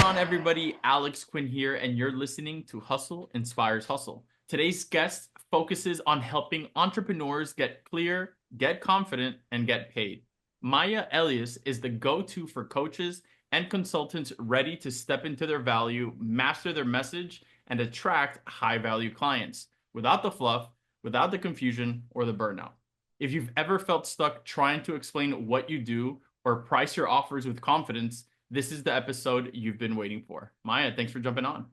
on, everybody? Alex Quinn here, and you're listening to Hustle Inspires Hustle. Today's guest focuses on helping entrepreneurs get clear, get confident, and get paid. Maya Elious is the go-to for coaches and consultants ready to step into their value, master their message, and attract high-value clients without the fluff, without the confusion, or the burnout. If you've ever felt stuck trying to explain what you do or price your offers with confidence, this is the episode you've been waiting for. Maya, thanks for jumping on.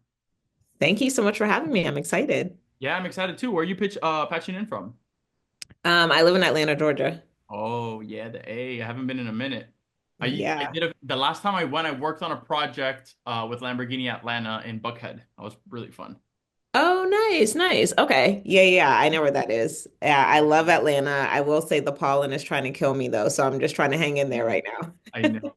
Thank you so much for having me. I'm excited. Yeah, I'm excited too. Where are you patching in from? I live in Atlanta, Georgia. Oh, yeah, the A. I haven't been in a minute. I Yeah. did the last time I went, I worked on a project with Lamborghini Atlanta in Buckhead. That was really fun. Oh, nice, nice. Okay. Yeah. I know where that is. Yeah, I love Atlanta. I will say the pollen is trying to kill me though, so I'm just trying to hang in there right now. I know.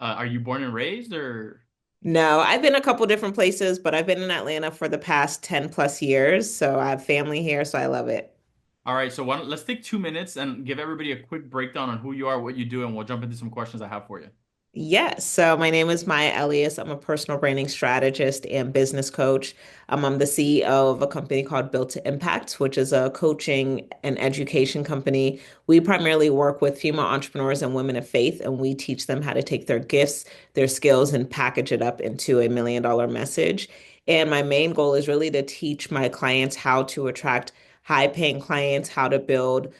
Are you born and raised or? No, I've been a couple different places, but I've been in Atlanta for the past 10 plus years, so I have family here, so I love it. All right, so let's take 2 minutes and give everybody a quick breakdown on who you are, what you do, and we'll jump into some questions I have for you. Yes. So my name is Maya Elious. I'm a personal branding strategist and business coach. I'm the CEO of a company called Built to Impact, which is a coaching and education company. We primarily work with female entrepreneurs and women of faith, and we teach them how to take their gifts, their skills, and package it up into $1 million message. And my main goal is really to teach my clients how to attract high paying clients, how to build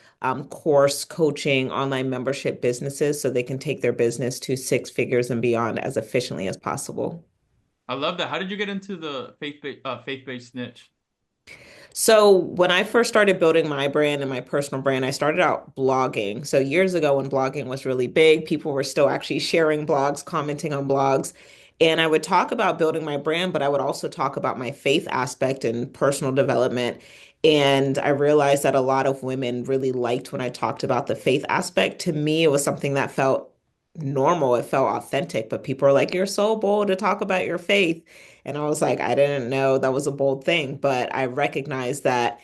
course coaching, online membership businesses so they can take their business to six figures and beyond as efficiently as possible. I love that. How did you get into the faith-based niche? So when I first started building my brand and my personal brand, I started out blogging. So years ago when blogging was really big, people were still actually sharing blogs, commenting on blogs. And I would talk about building my brand, but I would also talk about my faith aspect and personal development. And I realized that a lot of women really liked when I talked about the faith aspect. To me, it was something that felt normal, it felt authentic, but people are like, "You're so bold to talk about your faith." And I was like, I didn't know that was a bold thing, but I recognized that,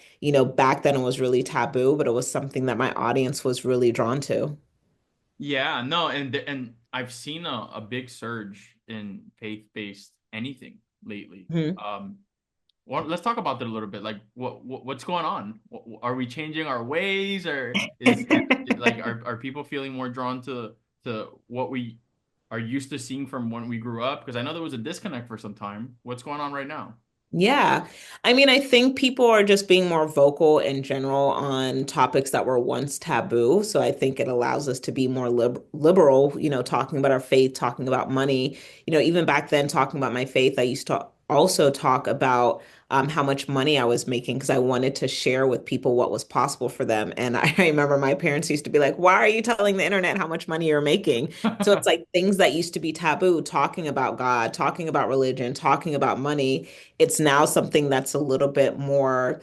back then it was really taboo, but it was something that my audience was really drawn to. Yeah, no, and I've seen a big surge in faith-based anything lately. Mhm. Um, let's talk about that a little bit. Like, what's going on? Are we changing our ways, or like are people feeling more drawn to what we are used to seeing from when we grew up? Because I know there was a disconnect for some time. What's going on right now? Yeah. I mean, I think people are just being more vocal in general on topics that were once taboo. So I think it allows us to be more liberal, talking about our faith, talking about money. Even back then, talking about my faith, I used to also talk about how much money I was making because I wanted to share with people what was possible for them. And I remember my parents used to be like, "Why are you telling the internet how much money you're making?" So it's like things that used to be taboo, talking about God, talking about religion, talking about money, it's now something that's a little bit more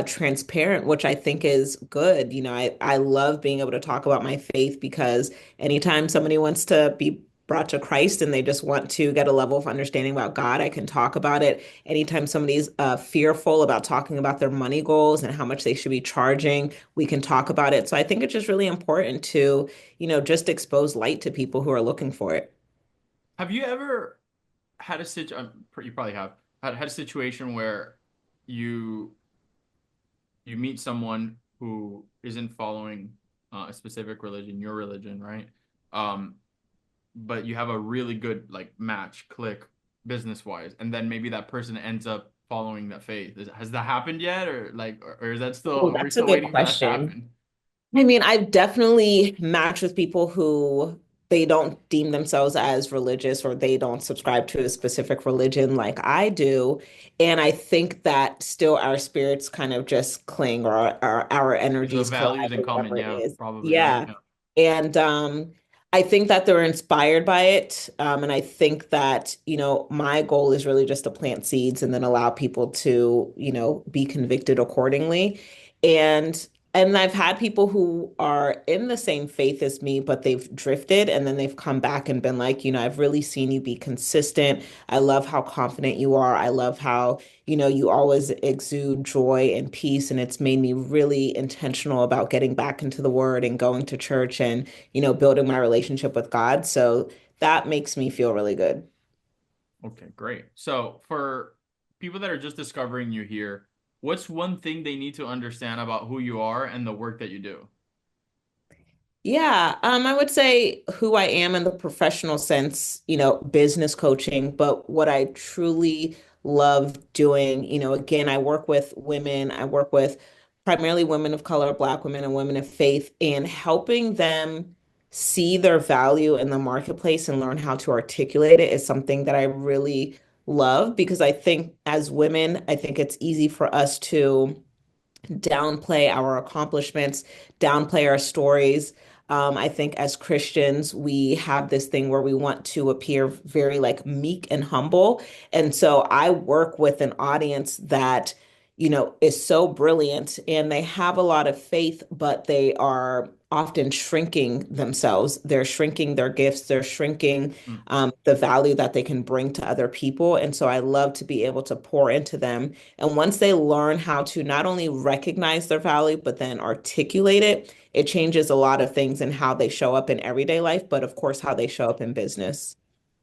transparent, which I think is good. I love being able to talk about my faith because anytime somebody wants to be brought to Christ and they just want to get a level of understanding about God, I can talk about it. Anytime somebody's fearful about talking about their money goals and how much they should be charging, we can talk about it. So I think it's just really important to, just expose light to people who are looking for it. Have you ever had a you probably have had a situation where you you meet someone who isn't following a specific religion, your religion, right? Um, but you have a really good like match, click, business wise, and then maybe that person ends up following that faith. Has that happened yet, or like, or is that still? Oh, Are we that's a still good waiting for that to question. happen? I mean, I've definitely matched with people who they don't deem themselves as religious or they don't subscribe to a specific religion like I do. And I think that still our spirits kind of just cling or our There's the energies collide values in or common, whatever it yeah, is. probably, right? Yeah. Yeah. And I think that they're inspired by it. And I think that, my goal is really just to plant seeds and then allow people to, be convicted accordingly. And and I've had people who are in the same faith as me, but they've drifted and then they've come back and been like, I've really seen you be consistent. I love how confident you are. I love how, you always exude joy and peace. And it's made me really intentional about getting back into the word and going to church and, building my relationship with God. So that makes me feel really good. Okay, great. So for people that are just discovering you here, what's one thing they need to understand about who you are and the work that you do? Yeah, I would say who I am in the professional sense, business coaching, but what I truly love doing, again, I work with women, I work with primarily women of color, Black women and women of faith, and helping them see their value in the marketplace and learn how to articulate it is something that I really love because I think as women, I think it's easy for us to downplay our accomplishments, downplay our stories. I think as Christians, we have this thing where we want to appear very like meek and humble. And so I work with an audience that, is so brilliant and they have a lot of faith, but they are often shrinking themselves. They're shrinking their gifts, they're shrinking Mm. the value that they can bring to other people. And so I love to be able to pour into them and once they learn how to not only recognize their value, but then articulate it, it changes a lot of things in how they show up in everyday life, but of course, how they show up in business.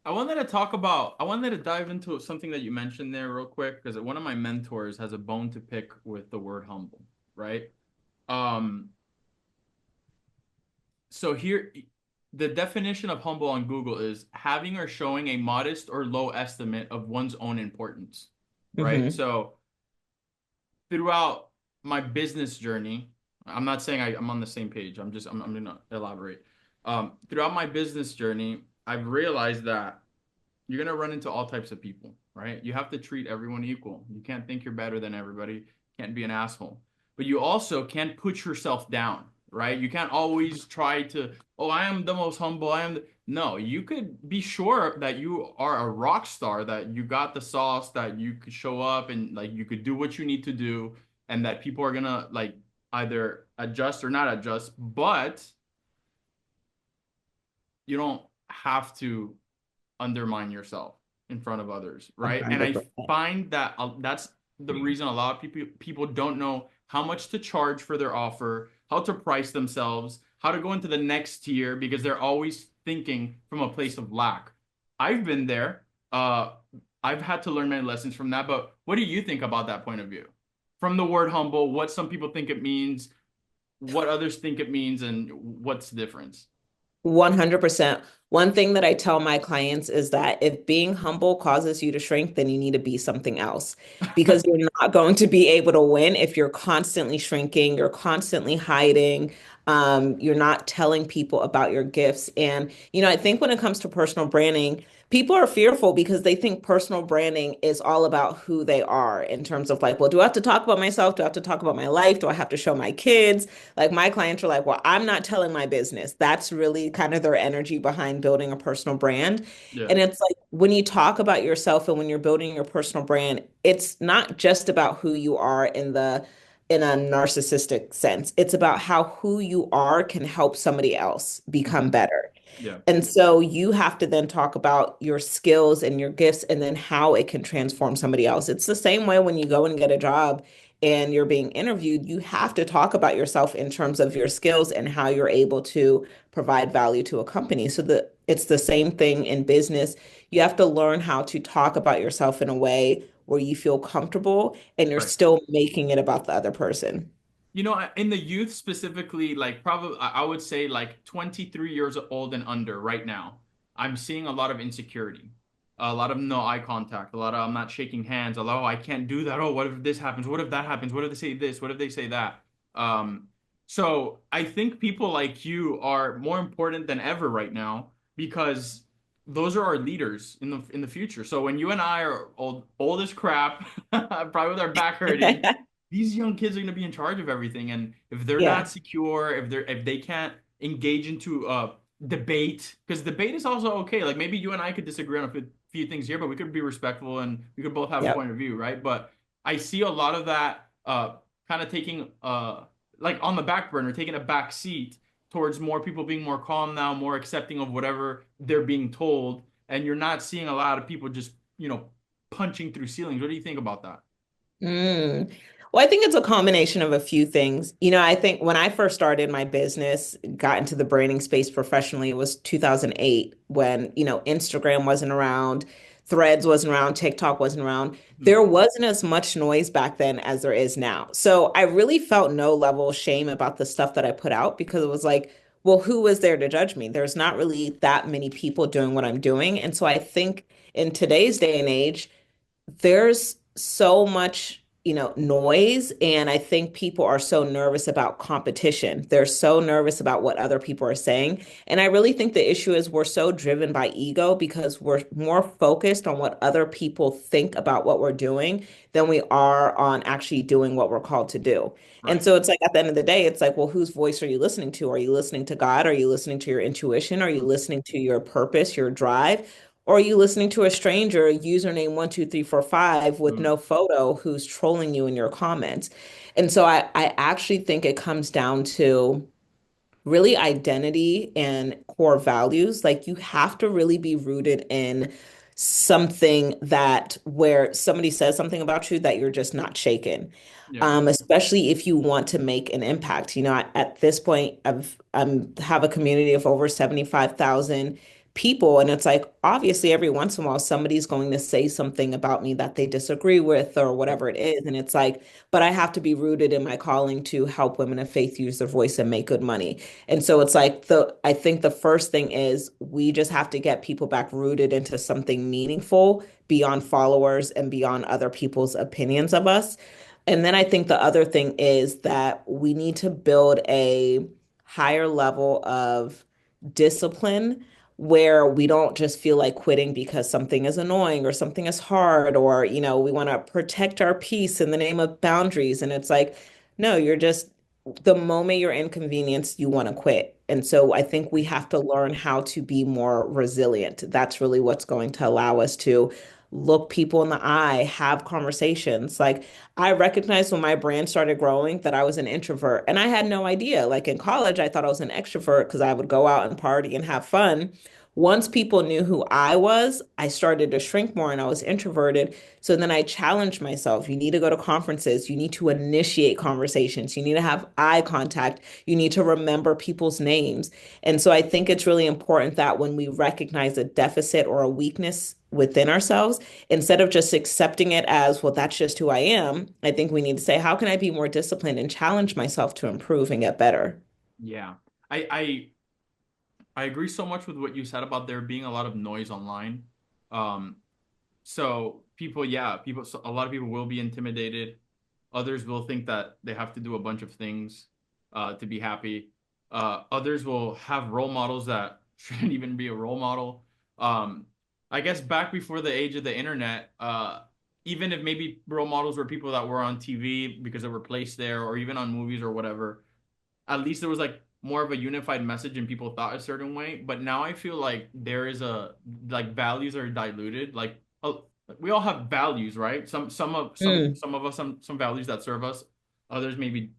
I wanted to dive into something that you mentioned there real quick because one of my mentors has a bone to pick with the word humble, right? Um, so here, the definition of humble on Google is having or showing a modest or low estimate of one's own importance, right? Hmm. So throughout my business journey, I'm not saying I'm on the same page. I'm gonna elaborate. Throughout my business journey, I've realized that you're gonna run into all types of people, right? You have to treat everyone equal. You can't think you're better than everybody. Can't be an asshole. But you also can't put yourself down, right? You can't always try to, oh, I am the most humble. No, you could be sure that you are a rock star, that you got the sauce, that you could show up and like you could do what you need to do, and that people are gonna like either adjust or not adjust, but you don't have to undermine yourself in front of others, right? And I 100%. find that that's the reason a lot of people don't know how much to charge for their offer, how to price themselves, how to go into the next tier because they're always thinking from a place of lack. I've been there. I've had to learn many lessons from that, but what do you think about that point of view? From the word humble, what some people think it means, what others think it means, and what's the difference? 100%. One thing that I tell my clients is that if being humble causes you to shrink, then you need to be something else because you're not going to be able to win if you're constantly shrinking, you're constantly hiding, you're not telling people about your gifts. And, I think when it comes to personal branding, people are fearful because they think personal branding is all about who they are in terms of like, well, do I have to talk about myself? Do I have to talk about my life? Do I have to show my kids? Like my clients are like, well, I'm not telling my business. That's really kind of their energy behind building a personal brand. Yeah. And it's like when you talk about yourself and when you're building your personal brand, it's not just about who you are in a narcissistic sense. It's about how who you are can help somebody else become Hmm. better. Yeah. And so you have to then talk about your skills and your gifts and then how it can transform somebody else. It's the same way when you go and get a job and you're being interviewed, you have to talk about yourself in terms of your skills and how you're able to provide value to a company. So it's the same thing in business. You have to learn how to talk about yourself in a way where you feel comfortable and you're Right. still making it about the other person. You know, in the youth specifically, like probably I would say like 23 years old and under right now, I'm seeing a lot of insecurity, a lot of no eye contact, a lot of I'm not shaking hands, a lot of oh, I can't do that. Oh, what if this happens? What if that happens? What if they say this? What if they say that? Um, so I think people like you are more important than ever right now because those are our leaders in the future. So when you and I are old as crap, probably with our back hurting these young kids are going to be in charge of everything, and if they're Yeah. not secure, if they can't engage into debate, because debate is also okay, like maybe you and I could disagree on a few things here, but we could be respectful and we could both have a Yep. point of view, right? But I see a lot of that kind of taking like on the back burner, taking a back seat towards more people being more calm now, more accepting of whatever they're being told, and you're not seeing a lot of people just punching through ceilings. What do you think about that? Mm. Well, I think it's a combination of a few things. I think when I first started my business, got into the branding space professionally, it was 2008 when, Instagram wasn't around. Threads wasn't around, TikTok wasn't around. Mhm. There wasn't as much noise back then as there is now. So I really felt no level of shame about the stuff that I put out because it was like, well, who was there to judge me? There's not really that many people doing what I'm doing. And so I think in today's day and age, there's so much, noise, and I think people are so nervous about competition. They're so nervous about what other people are saying. And I really think the issue is we're so driven by ego because we're more focused on what other people think about what we're doing than we are on actually doing what we're called to do. And Right. so it's like at the end of the day, it's like, well, whose voice are you listening to? Are you listening to God? Are you listening to your intuition? Are you Mhm. listening to your purpose, your drive? Or are you listening to a stranger, username 12345 with Mhm. no photo who's trolling you in your comments? And so I actually think it comes down to really identity and core values. Like you have to really be rooted in something that where somebody says something about you that you're just not shaken. Yeah. Especially if you want to make an impact. At this point, I'm have a community of over 75,000 people, and it's like obviously every once in a while somebody's going to say something about me that they disagree with or Yep. whatever it is, and it's like, but I have to be rooted in my calling to help women of faith use their voice and make good money. And so it's like I think the first thing is we just have to get people back rooted into something meaningful beyond followers and beyond other people's opinions of us. And then I think the other thing is that we need to build a higher level of discipline where we don't just feel like quitting because something is annoying or something is hard or, we want to protect our peace in the name of boundaries. And it's like, no, you're just the moment you're inconvenienced, you want to quit. And so I think we have to learn how to be more resilient. That's really what's going to allow us to look people in the eye, have conversations. Like I recognized when my brand started growing that I was an introvert and I had no idea. Like in college, I thought I was an extrovert because I would go out and party and have fun. Once people knew who I was, I started to shrink more and I was introverted. So then I challenged myself. You need to go to conferences. You need to initiate conversations. You need to have eye contact. You need to remember people's names. And so I think it's really important that when we recognize a deficit or a weakness within ourselves, instead of just accepting it as, well, that's just who I am, I think we need to say, how can I be more disciplined and challenge myself to improve and get better? Yeah. I agree so much with what you said about there being a lot of noise online. Um, so people, yeah, people, so a lot of people will be intimidated. Others will think that they have to do a bunch of things to be happy. Others will have role models that shouldn't even be a role model. Um, I guess back before the age of the internet, even if maybe role models were people that were on TV because they were placed there, or even on movies or whatever, at least there was like more of a unified message and people thought a certain way. But now I feel like there is a like values are diluted. Like we all have values, right? Mm, Some of us some values that serve us, others maybe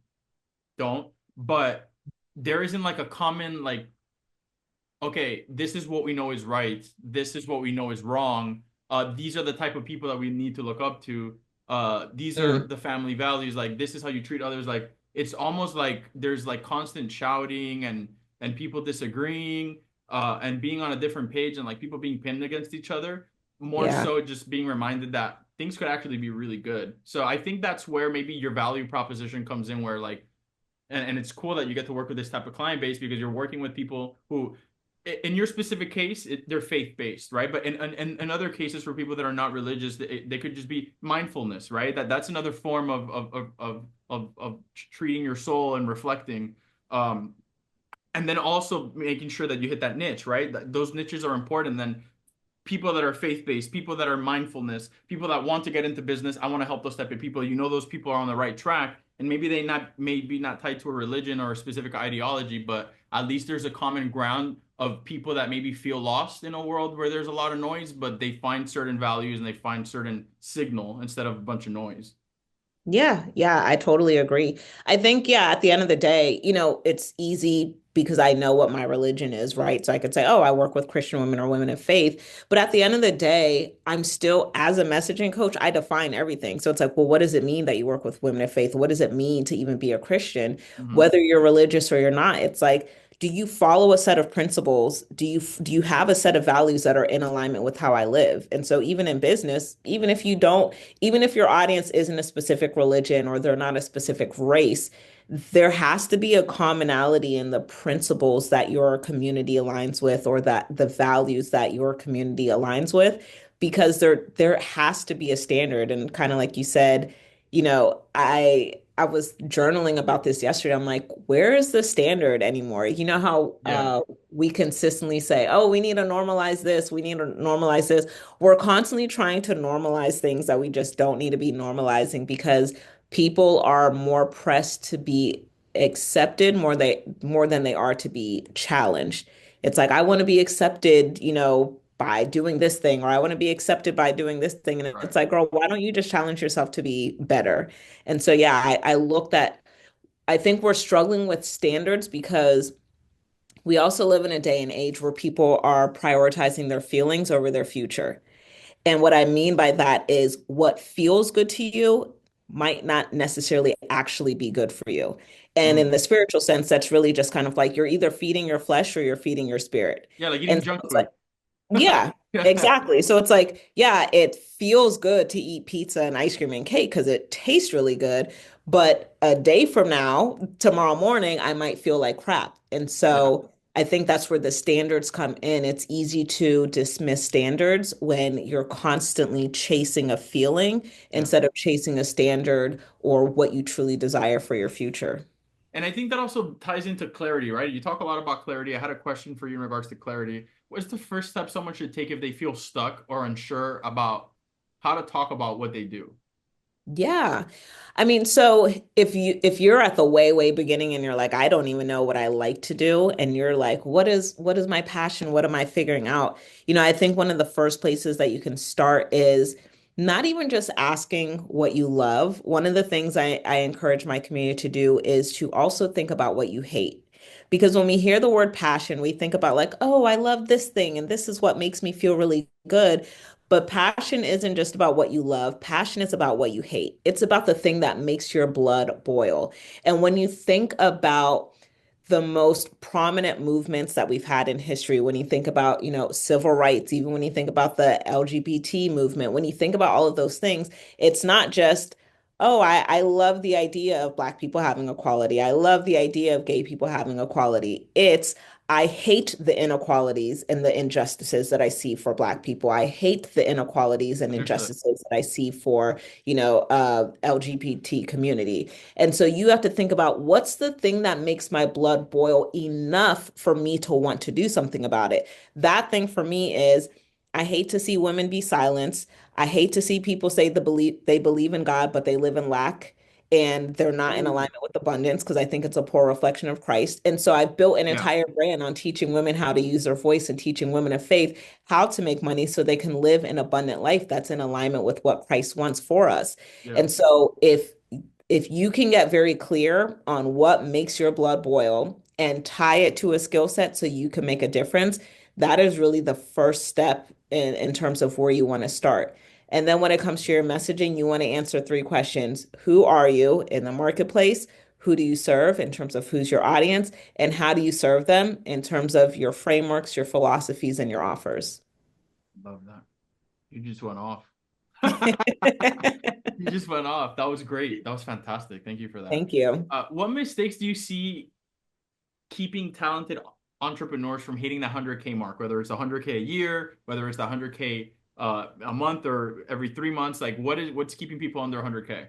don't. But there isn't like a common like, okay, this is what we know is right. This is what we know is wrong. These are the type of people that we need to look up to. These are mm, the family values. Like this is how you treat others. Like it's almost like there's like constant shouting and people disagreeing and being on a different page and like people being pinned against each other. More yeah. so, just being reminded that things could actually be really good. So I think that's where maybe your value proposition comes in, where like and it's cool that you get to work with this type of client base because you're working with people who in your specific case they're faith-based, right? But in other cases for people that are not religious, they could just be mindfulness, right? That's another form of treating your soul and reflecting. um and then also making sure that you hit that niche, right? Those niches are important. Then people that are faith-based, people that are mindfulness, people that want to get into business. I want to help those type of people. You know, those people are on the right track, and maybe they not maybe not tied to a religion or a specific ideology, but at least there's a common ground of people that maybe feel lost in a world where there's a lot of noise, but they find certain values and they find certain signal instead of a bunch of noise. Yeah, yeah, I totally agree. I think, yeah, at the end of the day, it's easy because I know what my religion is, right? So I could say, oh, I work with Christian women or women of faith. But at the end of the day, I'm still, as a messaging coach, I define everything. So it's like, well, what does it mean that you work with women of faith? What does it mean to even be a Christian? Mm-hmm. Whether you're religious or you're not, it's like, do you follow a set of principles? Do you have a set of values that are in alignment with how I live? And so even in business, even if your audience isn't a specific religion or they're not a specific race, there has to be a commonality in the principles that your community aligns with or that the values that your community aligns with, because there has to be a standard. And kind of like you said, I was journaling about this yesterday. I'm like, where is the standard anymore? You know how Yeah. we consistently say, oh, we need to normalize this, we need to normalize this. We're constantly trying to normalize things that we just don't need to be normalizing because people are more pressed to be accepted more than they are to be challenged. It's like I want to be accepted, by doing this thing, or I want to be accepted by doing this thing. And it's Right. like, girl, why don't you just challenge yourself to be better? And so, yeah, I looked at, I think we're struggling with standards because we also live in a day and age where people are prioritizing their feelings over their future. And what I mean by that is what feels good to you might not necessarily actually be good for you. And in Mm. the spiritual sense, that's really just kind of like you're either feeding your flesh or you're feeding your spirit. Yeah, like eating And so junk it's like, food. yeah, Yeah. exactly. So it's like, yeah, it feels good to eat pizza and ice cream and cake because it tastes really good. But a day from now, tomorrow morning, I might feel like crap. And Yeah. so I think that's where the standards come in. It's easy to dismiss standards when you're constantly chasing a feeling Yeah. instead of chasing a standard or what you truly desire for your future. And I think that also ties into clarity, right? You talk a lot about clarity. I had a question for you in regards to clarity. What's the first step someone should take if they feel stuck or unsure about how to talk about what they do? Yeah. I mean, so if you're at the way beginning and you're like, I don't even know what I like to do, and you're like, what is my passion? What am I figuring out? I think one of the first places that you can start is not even just asking what you love. One of the things I encourage my community to do is to also think about what you hate. Because when we hear the word passion, we think about like, oh, I love this thing, and this is what makes me feel really good. But passion isn't just about what you love. Passion is about what you hate. It's about the thing that makes your blood boil. And when you think about the most prominent movements that we've had in history, when you think about, civil rights, even when you think about the LGBT movement, when you think about all of those things, it's not just, oh, I love the idea of Black people having equality. I love the idea of gay people having equality. It's I hate the inequalities and the injustices that I see for Black people. I hate the inequalities and Understood. injustices that I see for, LGBT community. And so you have to think about what's the thing that makes my blood boil enough for me to want to do something about it. That thing for me is I hate to see women be silenced. I hate to see people say they believe in God, but they live in lack and they're not in Ooh. alignment with abundance because I think it's a poor reflection of Christ. And so I built an Yeah. entire brand on teaching women how to use their voice and teaching women of faith how to make money so they can live an abundant life that's in alignment with what Christ wants for us. Yeah. And so if you can get very clear on what makes your blood boil and tie it to a skill set so you can make a difference, that is really the first step in terms of where you want to start. And then when it comes to your messaging, you want to answer three questions. Who are you in the marketplace? Who do you serve in terms of who's your audience? And how do you serve them in terms of your frameworks, your philosophies, and your offers? Love that. You just went off. You just went off. That was great. That was fantastic. Thank you for that. Thank you. What mistakes do you see keeping talented entrepreneurs from hitting the 100K mark, whether it's 100K a year, whether it's the 100K a month or every 3 months? Like, what's keeping people under 100K?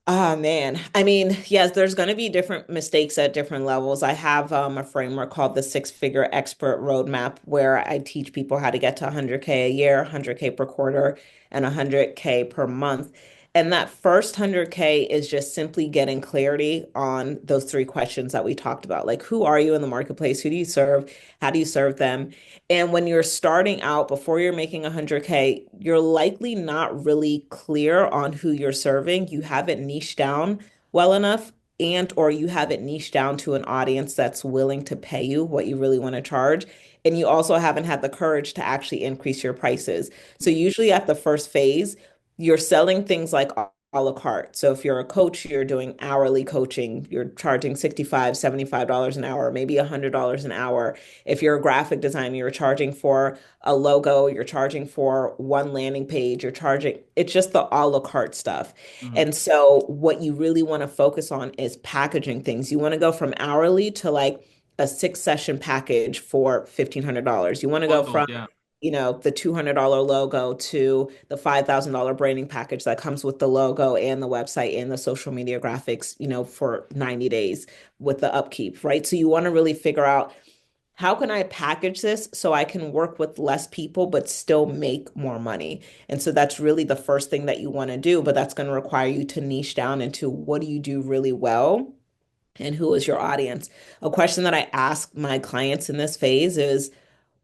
Oh man. I mean, yes, there's going to be different mistakes at different levels. I have a framework called the Six-Figure Expert Roadmap where I teach people how to get to 100K a year, 100K per quarter, and 100K per month. And that first 100K is just simply getting clarity on those three questions that we talked about. Like, who are you in the marketplace? Who do you serve? How do you serve them? And when you're starting out, before you're making 100K, you're likely not really clear on who you're serving. You haven't niched down well enough, and or you haven't niched down to an audience that's willing to pay you what you really want to charge. And you also haven't had the courage to actually increase your prices. So usually at the first phase, you're selling things like a la carte. So if you're a coach, you're doing hourly coaching, you're charging 65, $75 an hour, maybe $100 an hour. If you're a graphic designer, you're charging for a logo, you're charging for one landing page, you're charging, it's just the a la carte stuff. Mhm. And so what you really want to focus on is packaging things. You want to go from hourly to like a 6 session package for $1,500. You want to go Bundles, from yeah. the $200 logo to the $5,000 branding package that comes with the logo and the website and the social media graphics, for 90 days with the upkeep, right? So you want to really figure out how can I package this so I can work with less people but still make more money? And so that's really the first thing that you want to do, but that's going to require you to niche down into what do you do really well and who is your audience? A question that I ask my clients in this phase is,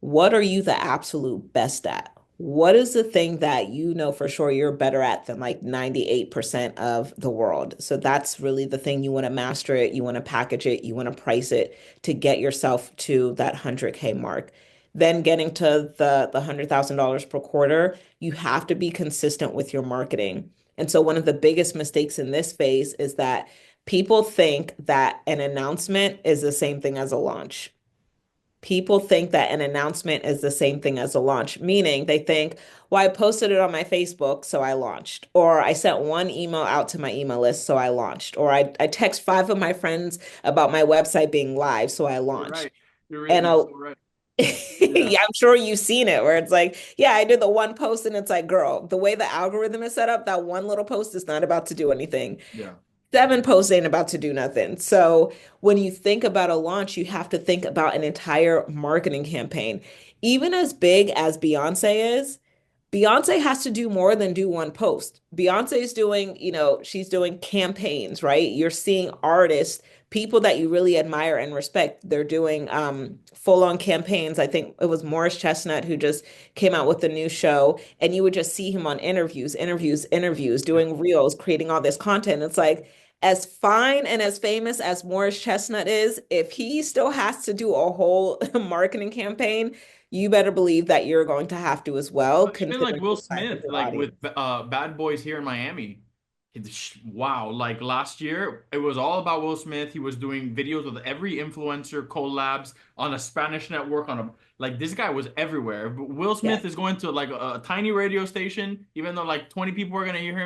what are you the absolute best at? What is the thing that you know for sure you're better at than like 98% of the world? So that's really the thing. You want to master it, you want to package it, you want to price it to get yourself to that 100K mark. Then getting to the $100,000 per quarter, you have to be consistent with your marketing. And so one of the biggest mistakes in this phase is that people think that an announcement is the same thing as a launch. People think that an announcement is the same thing as a launch, meaning they think, well, I posted it on my Facebook, so I launched. Or I sent one email out to my email list, so I launched. Or I text five of my friends about my website being live, so I You're launched. right. And You're so right. Yeah. yeah, I'm sure you've seen it where it's like, yeah, I did the one post and it's like, girl, the way the algorithm is set up, that one little post is not about to do anything. Yeah. 7 posts ain't about to do nothing. So when you think about a launch, you have to think about an entire marketing campaign. Even as big as Beyonce is, Beyonce has to do more than do one post. Beyonce is doing, she's doing campaigns, right? You're seeing artists, people that you really admire and respect. They're doing full-on campaigns. I think it was Morris Chestnut who just came out with a new show, and you would just see him on interviews, Yeah. doing reels, creating all this content. It's like as fine and as famous as Morris Chestnut is, if he still has to do a whole marketing campaign, you better believe that you're going to have to as well, Well, even like considering Will the size of Smith, your like with audience. Bad Boys here in Miami. Wow, like last year, it was all about Will Smith. He was doing videos with every influencer, collabs on a Spanish network, on a like this guy was everywhere. But Will Yeah. Smith is going to like a tiny radio station, even though like 20 people are gonna hear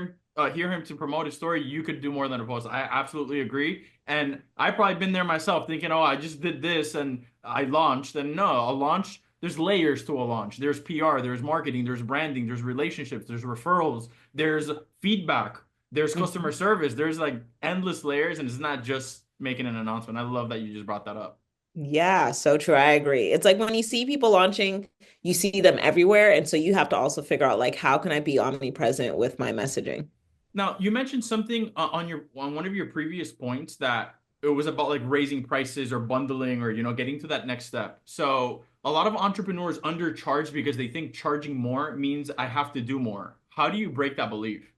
him to promote his story. You could do more than a post. I absolutely agree. And I probably been there myself thinking, oh, I just did this and I launched. And no, a launch, there's layers to a launch. There's PR, there's marketing, there's branding, there's relationships, there's referrals, there's feedback, there's customer Mhm. service, there's like endless layers, and it's not just making an announcement. I love that you just brought that up. Yeah, so true. I agree. It's like when you see people launching, you see them everywhere. And so you have to also figure out like how can I be omnipresent with my messaging? Now, you mentioned something on one of your previous points that it was about like raising prices or bundling or getting to that next step. So, a lot of entrepreneurs undercharge because they think charging more means I have to do more. How do you break that belief?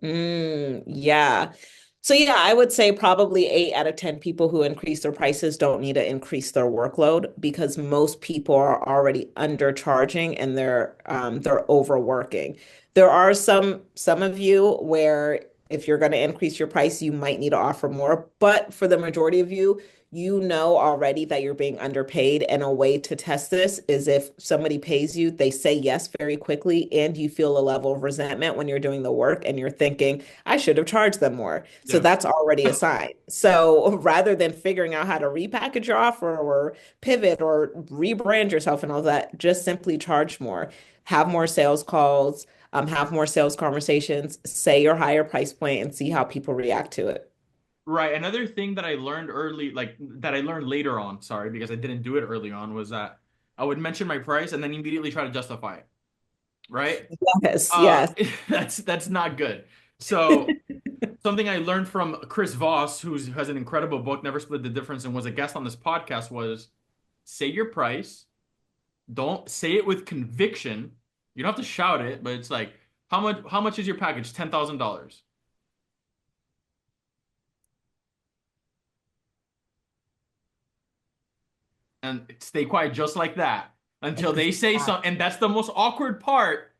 Yeah. So yeah, I would say probably 8 out of 10 people who increase their prices don't need to increase their workload because most people are already undercharging and they're overworking. There are some of you where if you're going to increase your price, you might need to offer more, but for the majority of you, you know already that you're being underpaid. And a way to test this is if somebody pays you, they say yes very quickly, and you feel a level of resentment when you're doing the work and you're thinking, I should have charged them more. So Yeah. that's already a sign. So rather than figuring out how to repackage your offer or pivot or rebrand yourself and all that, just simply charge more, have more sales calls, have more sales conversations, say your higher price point and see how people react to it. Right. Another thing that I learned early, like that I learned later on, sorry, because I didn't do it early on, was that I would mention my price and then immediately try to justify it. Right? Yes, Uh, yes. that's not good. So something I learned from Chris Voss, who has an incredible book, Never Split the Difference, and was a guest on this podcast, was say your price. Don't say it with conviction. You don't have to shout it, but it's like, how much is your package? $10,000. And stay quiet just like that until they say something. And that's the most awkward part.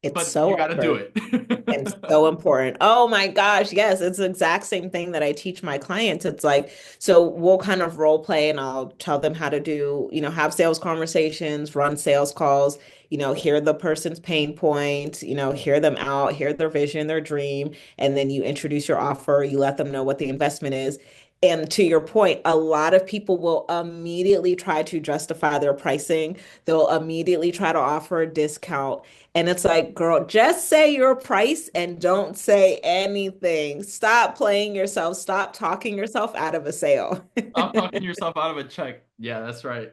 It's but you so got to do awkward. it. And so important. Oh my gosh, yes, it's the exact same thing that I teach my clients. It's like, so we'll kind of role play and I'll tell them how to do, have sales conversations, run sales calls, hear the person's pain points, hear them out, hear their vision, their dream, and then you introduce your offer, you let them know what the investment is. And to your point, a lot of people will immediately try to justify their pricing. They'll immediately try to offer a discount. And it's like, girl, just say your price and don't say anything. Stop playing yourself. Stop talking yourself out of a sale. Stop talking yourself out of a check. Yeah, that's right.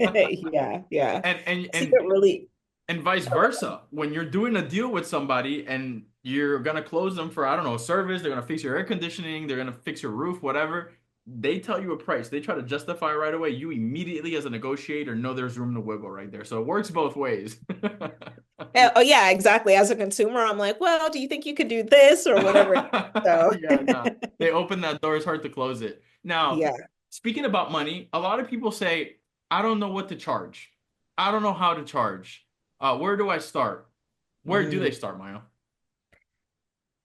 Yeah, yeah. and and See, and it really, and vice versa. When you're doing a deal with somebody and you're gonna close them for, I don't know, a service, they're gonna fix your air conditioning, they're gonna fix your roof, whatever. They tell you a price. They try to justify right away. You immediately, as a negotiator, know there's room to wiggle right there. So it works both ways. oh yeah, exactly. As a consumer, I'm like, well, do you think you could do this or whatever? So, Yeah, no. They open that door, it's hard to close it. Now, yeah. speaking about money, a lot of people say, I don't know what to charge. I don't know how to charge. Where do I start? Where do Mm. they start, Maya?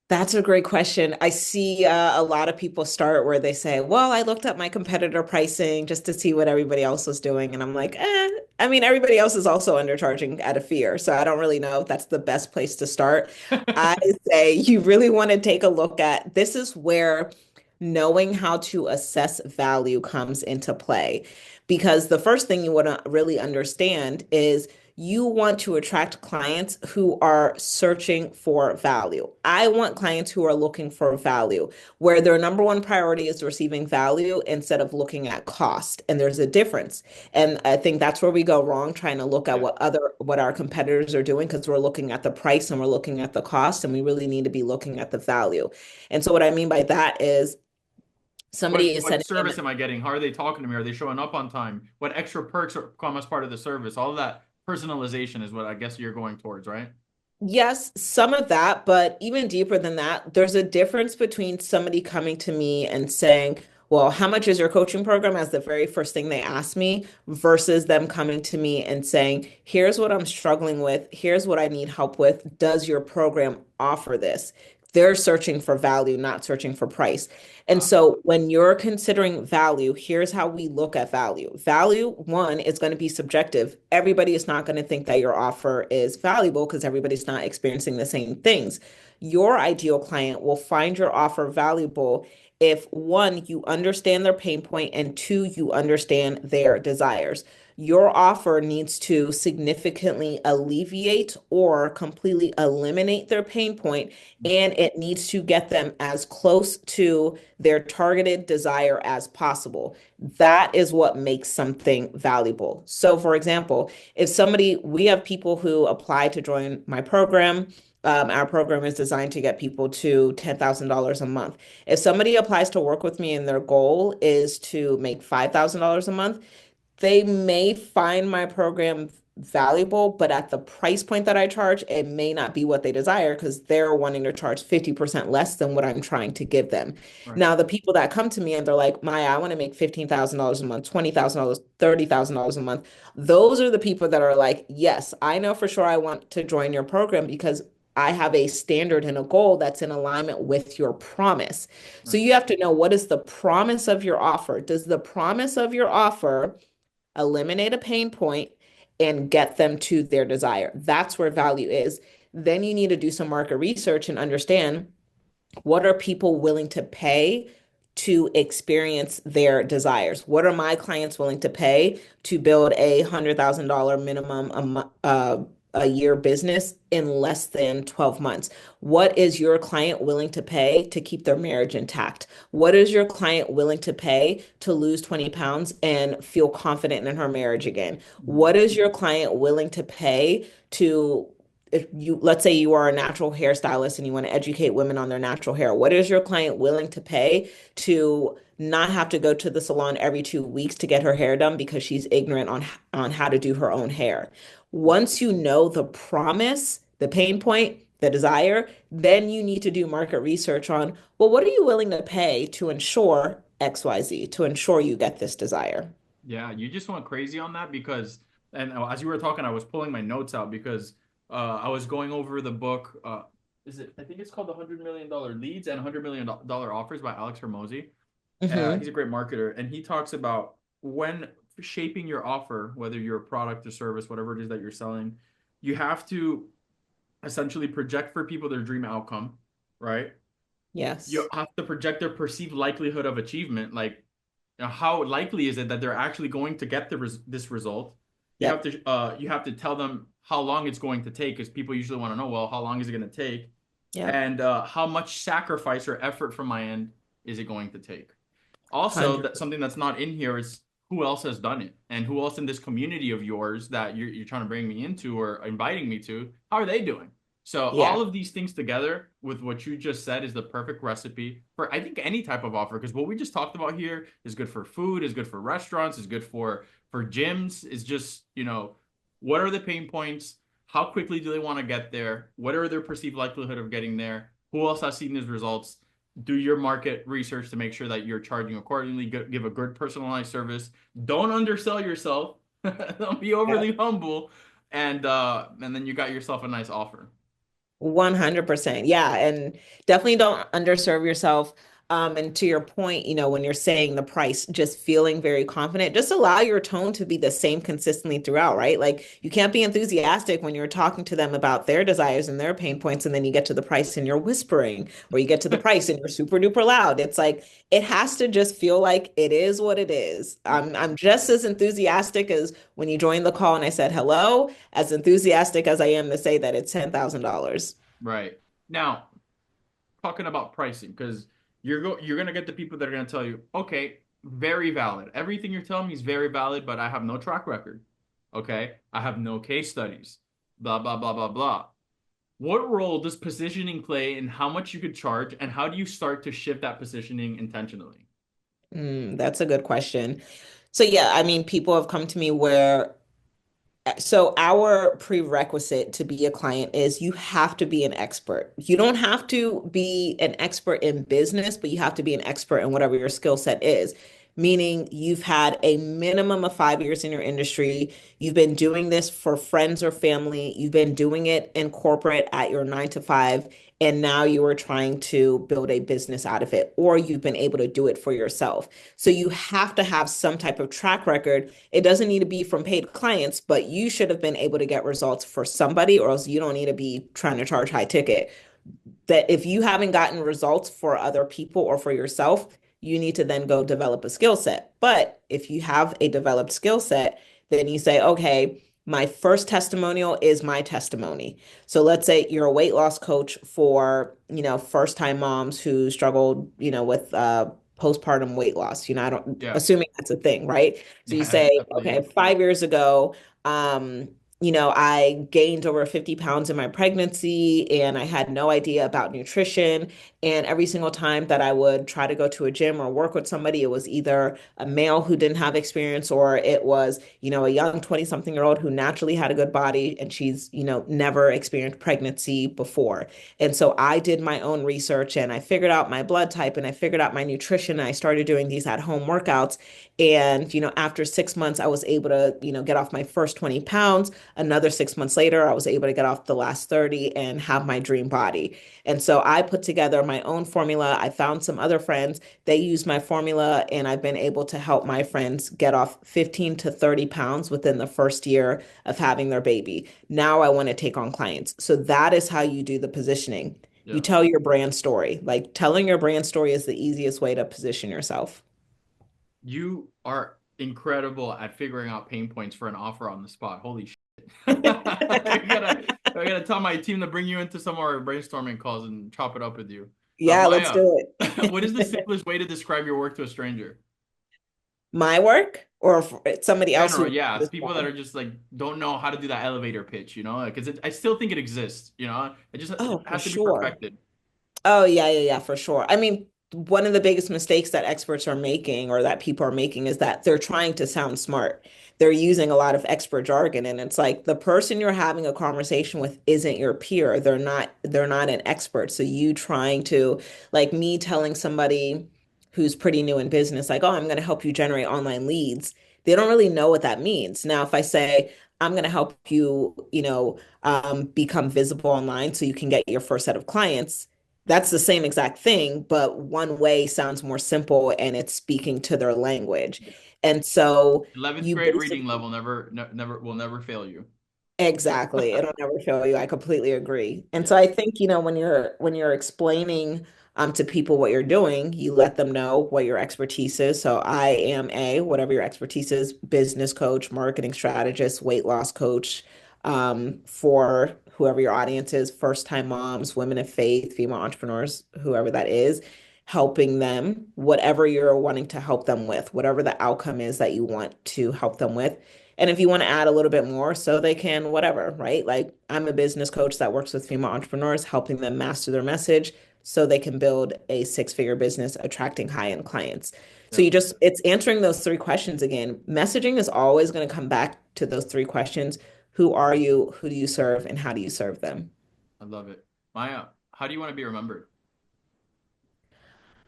That's a great question. I see a lot of people start where they say, well, I looked up my competitor pricing just to see what everybody else was doing. And I'm like, I mean, everybody else is also undercharging out of fear. So I don't really know if that's the best place to start. I say you really want to take a look at this is where knowing how to assess value comes into play. Because the first thing you want to really understand is you want to attract clients who are searching for value. I want clients who are looking for value, where their number one priority is receiving value instead of looking at cost. And there's a difference. And I think that's where we go wrong, trying to look at Yeah. what our competitors are doing, because we're looking at the price and we're looking at the cost, and we really need to be looking at the value. And so what I mean by that is What somebody is what sending in. service am I getting? How are they talking to me? Are they showing up on time? What extra perks come as part of the service? All of that personalization is what I guess you're going towards, right? Yes, some of that, but even deeper than that, there's a difference between somebody coming to me and saying, well, how much is your coaching program as the very first thing they ask me, versus them coming to me and saying, here's what I'm struggling with, here's what I need help with. Does your program offer this? They're searching for value, not searching for price. And Uh, so when you're considering value, here's how we look at value. Value, one, is going to be subjective. Everybody is not going to think that your offer is valuable because everybody's not experiencing the same things. Your ideal client will find your offer valuable if one, you understand their pain point, and two, you understand their desires. Your offer needs to significantly alleviate or completely eliminate their pain point, and it needs to get them as close to their targeted desire as possible. That is what makes something valuable. So, for example, if somebody, we have people who apply to join my program. Our program is designed to get people to $10,000 a month. If somebody applies to work with me and their goal is to make $5,000 a month, they may find my program valuable, but at the price point that I charge, it may not be what they desire because they're wanting to charge 50% less than what I'm trying to give them. right. Now, the people that come to me and they're like, Maya, I want to make $15,000 a month, $20,000, $30,000 a month. Those are the people that are like, yes, I know for sure I want to join your program because I have a standard and a goal that's in alignment with your promise. So Right. you have to know, what is the promise of your offer? Does the promise of your offer eliminate a pain point and get them to their desire? That's where value is. Then you need to do some market research and understand, what are people willing to pay to experience their desires? What are my clients willing to pay to build $100,000 minimum a year business in less than 12 months? What is your client willing to pay to keep their marriage intact? What is your client willing to pay to lose 20 pounds and feel confident in her marriage again? Mhm. What is your client willing to pay to, if you, let's say you are a natural hairstylist and you want to educate women on their natural hair, what is your client willing to pay to not have to go to the salon every 2 weeks to get her hair done because she's ignorant on how to do her own hair? Once you know the promise, the pain point, the desire, then you need to do market research on, well, what are you willing to pay to ensure XYZ, to ensure you get this desire? Yeah, you just went crazy on that because, and as you were talking, I was pulling my notes out because I was going over the book. Is it? I think it's called The $100 Million Leads and $100 Million Offers by Alex Hermosi. He's Hmm. a great marketer, and he talks about when shaping your offer, whether you're a product or service, whatever it is that you're selling, you have to essentially project for people their dream outcome, right? You Yes. have to project their perceived likelihood of achievement, like how likely is it that they're actually going to get this result. Yep. You have to tell them how long it's going to take, because people usually want to know, well, how long is it going to take, Yep. and how much sacrifice or effort from my end is it going to take. Also, 100. that something that's not in here is who else has done it, and who else in this community of yours that you're trying to bring me into or inviting me to, how are they doing? So Yeah. all of these things together with what you just said is the perfect recipe for, I think, any type of offer, because what we just talked about here is good for food, is good for restaurants, is good for gyms, is just, what are the pain points? How quickly do they want to get there? What are their perceived likelihood of getting there? Who else has seen these results? Do your market research to make sure that you're charging accordingly. Give a good personalized service. Don't undersell yourself. Don't be overly humble, and then you got yourself a nice offer. 100%. Yeah. And definitely don't underserve yourself. And to your point, when you're saying the price, just feeling very confident, just allow your tone to be the same consistently throughout, right? Like you can't be enthusiastic when you're talking to them about their desires and their pain points, and then you get to the price and you're whispering, or you get to the price and you're super duper loud. It's like it has to just feel like it is what it is. I'm just as enthusiastic as when you joined the call and I said hello, as enthusiastic as I am to say that it's $10,000. Right. Now, talking about pricing, because you're gonna get the people that are gonna tell you, okay, very valid. Everything you're telling me is very valid, but I have no track record. Okay, I have no case studies. Blah blah blah blah blah. What role does positioning play in how much you could charge, and how do you start to shift that positioning intentionally? That's a good question. So yeah, I mean, people have come to me where so our prerequisite to be a client is you have to be an expert. You don't have to be an expert in business, but you have to be an expert in whatever your skill set is. Meaning you've had a minimum of 5 years in your industry. You've been doing this for friends or family. You've been doing it in corporate at your 9 to 5, and now you are trying to build a business out of it, or you've been able to do it for yourself. So you have to have some type of track record. It doesn't need to be from paid clients, but you should have been able to get results for somebody, or else you don't need to be trying to charge high ticket. That if you haven't gotten results for other people or for yourself, you need to then go develop a skill set. But if you have a developed skill set, then you say, okay, my first testimonial is my testimony. So let's say you're a weight loss coach for, first time moms who struggled, with postpartum weight loss. I don't Yeah, assuming that's a thing, right? So you yeah, it say, definitely okay, is. 5 years ago, um, I gained over 50 pounds in my pregnancy and I had no idea about nutrition. And every single time that I would try to go to a gym or work with somebody, it was either a male who didn't have experience, or it was, a young 20-something-year-old who naturally had a good body and she's, never experienced pregnancy before. And so I did my own research and I figured out my blood type and I figured out my nutrition. And I started doing these at home workouts. And, after 6 months, I was able to, get off my first 20 pounds. Another 6 months later, I was able to get off the last 30 and have my dream body. And so I put together my own formula. I found some other friends, they used my formula, and I've been able to help my friends get off 15 to 30 pounds within the first year of having their baby. Now I want to take on clients. So that is how you do the positioning. You Yeah. tell your brand story. Like telling your brand story is the easiest way to position yourself. You are incredible at figuring out pain points for an offer on the spot. Holy shit. I gotta tell my team to bring you into some of our brainstorming calls and chop it up with you. Yeah, let's Maya, do what is the it. simplest way to describe your work to a stranger? My work or for somebody else General, who yeah, this people that job? are just like don't know how to do that elevator pitch, because I still think it exists, it Oh, for has to be sure. perfected. Oh, yeah, yeah, yeah, for sure. I mean, one of the biggest mistakes that experts are making or that people are making is that they're trying to sound smart. They're using a lot of expert jargon, and it's like the person you're having a conversation with isn't your peer. They're not an expert. So you trying to, like me telling somebody who's pretty new in business, like, "Oh, I'm going to help you generate online leads." They don't really know what that means. Now, if I say, I'm going to help you, become visible online so you can get your first set of clients. That's the same exact thing, but one way sounds more simple and it's speaking to their language. Yeah. And so 11th you grade reading basically level never will never fail you. exactly. It'll never fail you. I completely agree. And so Yeah, I think, when you're explaining to people what you're doing, you let them know what your expertise is. So I am whatever your expertise is, business coach, marketing strategist, weight loss coach, for whoever your audience is, first time moms, women of faith, female entrepreneurs, whoever that is, helping them, whatever you're wanting to help them with, whatever the outcome is that you want to help them with. And if you want to add a little bit more, so they can, whatever, right? Like I'm a business coach that works with female entrepreneurs, helping them master their message so they can build a six-figure business, attracting high-end clients. So yeah, it's answering those three questions again. Messaging is always going to come back to those three questions. Who are you? Who do you serve? And how do you serve them? I love it. Maya, how do you want to be remembered?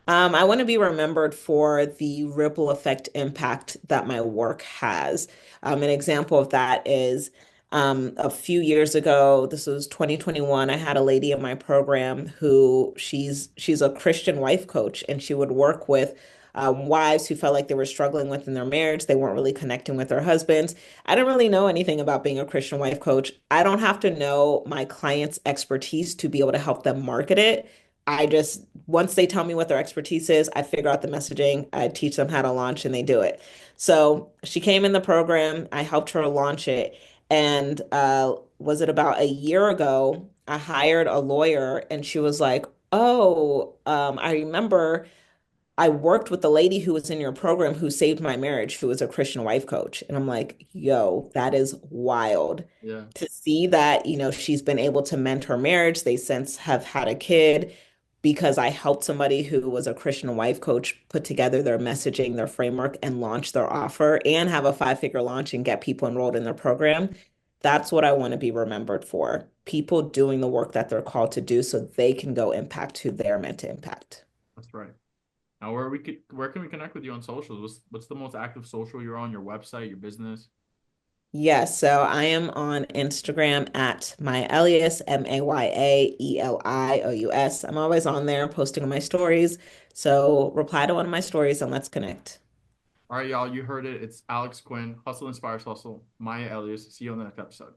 I want to be remembered for the ripple effect impact that my work has. An example of that is a few years ago, this was 2021, I had a lady in my program who she's a Christian wife coach, and she would work with wives who felt like they were struggling within their marriage. They weren't really connecting with their husbands. I didn't really know anything about being a Christian wife coach. I don't have to know my client's expertise to be able to help them market it. I just, once they tell me what their expertise is, I figure out the messaging, I teach them how to launch, and they do it. So she came in the program, I helped her launch it. And was it about a year ago? I hired a lawyer, and she was like, "Oh, I remember I worked with the lady who was in your program who saved my marriage, who was a Christian wife coach." And I'm like, yo, that is wild Yeah, to see that, she's been able to mend her marriage. They since have had a kid because I helped somebody who was a Christian wife coach put together their messaging, their framework, and launch their offer and have a five-figure launch and get people enrolled in their program. That's what I want to be remembered for. People doing the work that they're called to do so they can go impact who they're meant to impact. that's right. Now, where can we connect with you on socials? What's the most active social you're on? Your website, your business? Yes, so I am on Instagram at Maya Elious, Mayaelious. I'm always on there posting on my stories. So reply to one of my stories and let's connect. All right, y'all, you heard it. It's Alex Quinn, Hustle Inspires Hustle, Maya Elious. See you on the next episode.